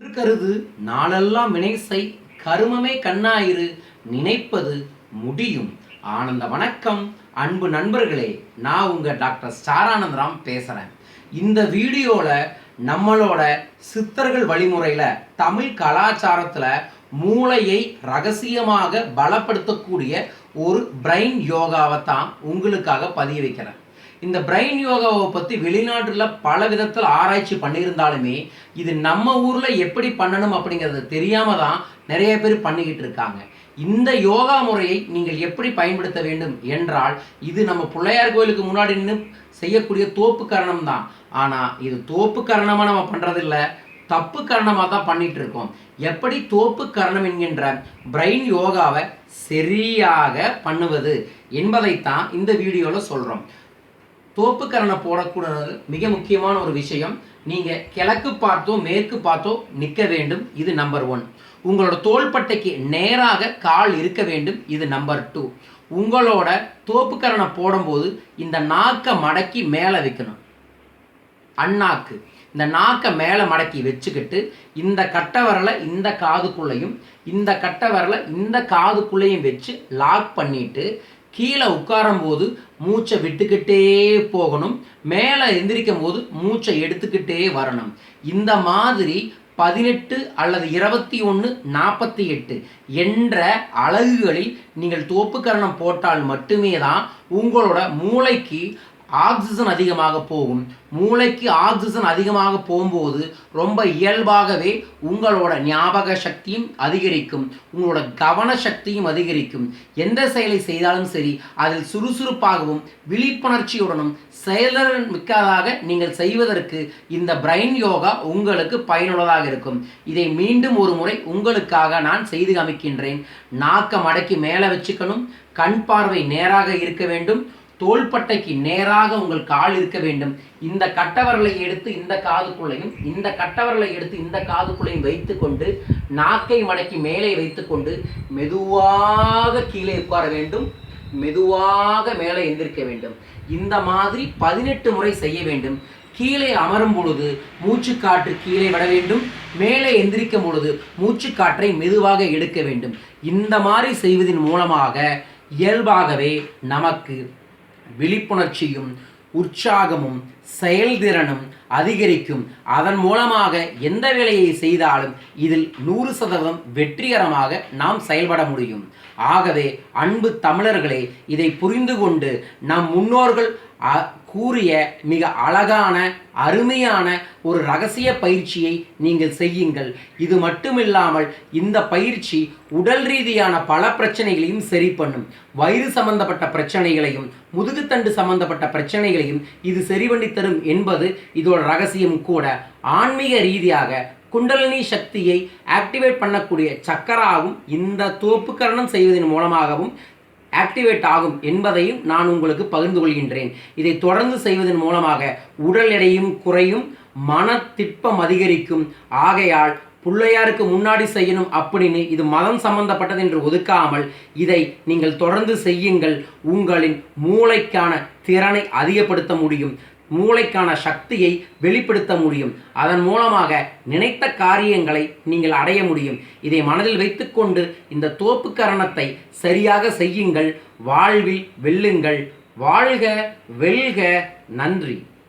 கருது நாளெல்லாம் வினைசை கருமமே கண்ணாயிரு நினைப்பது முடியும். ஆனந்த வணக்கம் அன்பு நண்பர்களே, நான் உங்கள் டாக்டர் ஸ்டார் ஆனந்தராம் பேசுகிறேன். இந்த வீடியோவில் நம்மளோட சித்தர்கள் வழிமுறையில் தமிழ் கலாச்சாரத்தில் மூளையை ரகசியமாக பலப்படுத்தக்கூடிய ஒரு பிரெயின் யோகாவை தான் உங்களுக்காக பதிய வைக்கிறேன். இந்த பிரெயின் யோகாவை பற்றி வெளிநாட்டில் பல விதத்தில் ஆராய்ச்சி பண்ணியிருந்தாலுமே இது நம்ம ஊரில் எப்படி பண்ணணும் அப்படிங்கிறது தெரியாமல் தான் நிறைய பேர் பண்ணிக்கிட்டு இருக்காங்க. இந்த யோகா முறையை நீங்கள் எப்படி பயன்படுத்த வேண்டும் என்றால், இது நம்ம பிள்ளையார் கோயிலுக்கு முன்னாடி நின்று செய்யக்கூடிய தோப்பு கரணம் தான். ஆனால் இது தோப்பு கரணமாக நம்ம பண்ணுறதில்ல, தப்பு கரணமாக தான் பண்ணிட்டு இருக்கோம். எப்படி தோப்பு கரணம் என்கின்ற பிரெயின் யோகாவை சரியாக பண்ணுவது என்பதைத்தான் இந்த வீடியோவில் சொல்கிறோம். தோப்பு கரணை போடக்கூடாது மிக முக்கியமான ஒரு விஷயம். நீங்கள் கிழக்கு பார்த்தோ மேற்கு பார்த்தோ நிற்க வேண்டும், இது நம்பர் 1. உங்களோட தோள்பட்டைக்கு நேராக கால் இருக்க வேண்டும், இது நம்பர் 2. உங்களோட தோப்பு கரணை போடும்போது இந்த நாக்கை மடக்கி மேலே வைக்கணும். அண்ணாக்கு இந்த நாக்கை மேலே மடக்கி வச்சுக்கிட்டு இந்த கட்டை விரலை இந்த காதுக்குள்ளேயும் இந்த கட்டை விரலை இந்த காதுக்குள்ளேயும் வச்சு லாக் பண்ணிட்டு கீழே உட்காரும் போது மூச்சை விட்டுக்கிட்டே போகணும். மேலே எந்திரிக்கும் போது மூச்சை எடுத்துக்கிட்டே வரணும். இந்த மாதிரி 18 அல்லது 21, 48 என்ற அலகுகளில் நீங்கள் தோப்பு கரணம் போட்டால் மட்டுமே தான் உங்களோட மூளைக்கு ஆக்சிஜன் அதிகமாக போகும். மூளைக்கு ஆக்சிஜன் அதிகமாக போகும்போது ரொம்ப இயல்பாகவே உங்களோட ஞாபக சக்தியும் அதிகரிக்கும், உங்களோட கவன சக்தியும் அதிகரிக்கும். எந்த செயலை செய்தாலும் சரி அதில் சுறுசுறுப்பாகவும் விழிப்புணர்ச்சியுடனும் செயலர் மிக்கதாக நீங்கள் செய்வதற்கு இந்த பிரெயின் யோகா உங்களுக்கு பயனுள்ளதாக இருக்கும். இதை மீண்டும் ஒரு முறை உங்களுக்காக நான் செய்து காமிக்கின்றேன். நாக்கை மடக்கி மேலே வச்சுக்கணும், கண் பார்வை நேராக இருக்க வேண்டும், தோள்பட்டைக்கு நேராக உங்கள் கால் இருக்க வேண்டும். இந்த கட்டவரலை எடுத்து இந்த காதுக்குள்ளையும் இந்த கட்டவரலை எடுத்து இந்த காதுக்குள்ளையும் வைத்துக்கொண்டு நாக்கை மடக்கி மேலே வைத்துக்கொண்டு மெதுவாக கீழே உட்கார வேண்டும், மெதுவாக மேலே எந்திரிக்க வேண்டும். இந்த மாதிரி 18 முறை செய்ய வேண்டும். கீழே அமரும் பொழுது மூச்சு காற்று கீழே விட வேண்டும், மேலே எந்திரிக்கும் பொழுது மூச்சு காற்றை மெதுவாக எடுக்க வேண்டும். இந்த மாதிரி செய்வதன் மூலமாக இயல்பாகவே நமக்கு விழிப்புணர்ச்சியும் உற்சாகமும் செயல்திறனும் அதிகரிக்கும். அதன் மூலமாக எந்த வேலையை செய்தாலும் இதில் 100% வெற்றிகரமாக நாம் செயல்பட முடியும். ஆகவே அன்பு தமிழர்களே, இதை புரிந்து கொண்டு நம் முன்னோர்கள் கூறிய மிக அழகான அருமையான ஒரு ரகசிய பயிற்சியை நீங்கள் செய்யுங்கள். இது மட்டுமில்லாமல் இந்த பயிற்சி உடல் ரீதியான பல பிரச்சனைகளையும் சரி பண்ணும். வயிறு சம்பந்தப்பட்ட பிரச்சனைகளையும் முதுகுத்தண்டு சம்பந்தப்பட்ட பிரச்சனைகளையும் இது சரி பண்ணி தரும் என்பது இதோட ரகசியம் கூட. ஆன்மீக ரீதியாக குண்டலினி சக்தியை ஆக்டிவேட் பண்ணக்கூடிய சக்கராவும் இந்த தோப்பு கரணம் செய்வதன் மூலமாகவும் ஆக்டிவேட் ஆகும் என்பதையும் நான் உங்களுக்கு பகிர்ந்து கொள்கின்றேன். இதை தொடர்ந்து செய்வதன் மூலமாக உடல் எடையும் குறையும், மன திட்பம் அதிகரிக்கும். ஆகையால் பிள்ளையாருக்கு முன்னாடி செய்யணும் அப்படின்னு இது மதம் சம்பந்தப்பட்டது என்று ஒதுக்காமல் இதை நீங்கள் தொடர்ந்து செய்யுங்கள். உங்களின் மூளைக்கான திறனை அதிகப்படுத்த முடியும், மூளைக்கான சக்தியை வெளிப்படுத்த முடியும். அதன் மூலமாக நினைத்த காரியங்களை நீங்கள் அடைய முடியும். இதை மனதில் வைத்துக்கொண்டு இந்த தோப்பு கரணத்தை சரியாக செய்யுங்கள். வாழ்வில் வெல்லுங்கள். வாழ்க வெல்க. நன்றி.